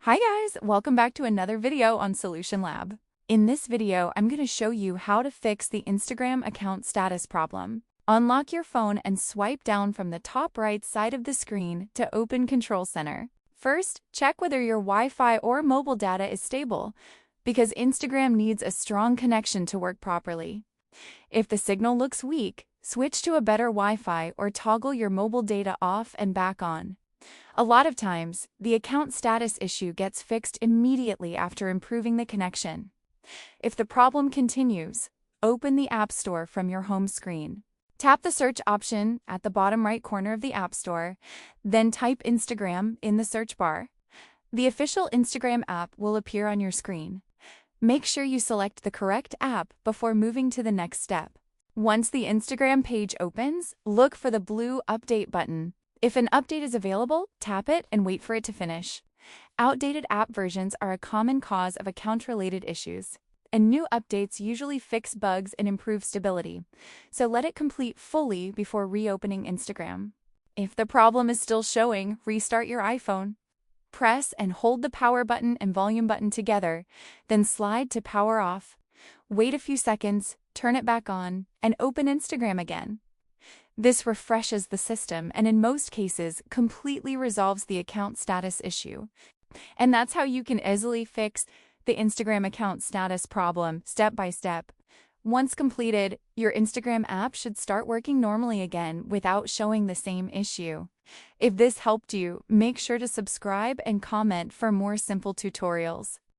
Hi guys, welcome back to another video on Solution Lab. In this video, I'm going to show you how to fix the Instagram account status problem. Unlock your phone and swipe down from the top right side of the screen to open Control Center. First, check whether your Wi-Fi or mobile data is stable, because Instagram needs a strong connection to work properly. If the signal looks weak, switch to a better Wi-Fi or toggle your mobile data off and back on. A lot of times, the account status issue gets fixed immediately after improving the connection. If the problem continues, open the App Store from your home screen. Tap the search option at the bottom right corner of the App Store, then type Instagram in the search bar. The official Instagram app will appear on your screen. Make sure you select the correct app before moving to the next step. Once the Instagram page opens, look for the blue Update button. If an update is available, tap it and wait for it to finish. Outdated app versions are a common cause of account-related issues, and new updates usually fix bugs and improve stability, so let it complete fully before reopening Instagram. If the problem is still showing, restart your iPhone. Press and hold the power button and volume button together, then slide to power off. Wait a few seconds, turn it back on, and open Instagram again. This refreshes the system and in most cases completely resolves the account status issue. And that's how you can easily fix the Instagram account status problem step by step. Once completed, your Instagram app should start working normally again without showing the same issue. If this helped you, make sure to subscribe and comment for more simple tutorials.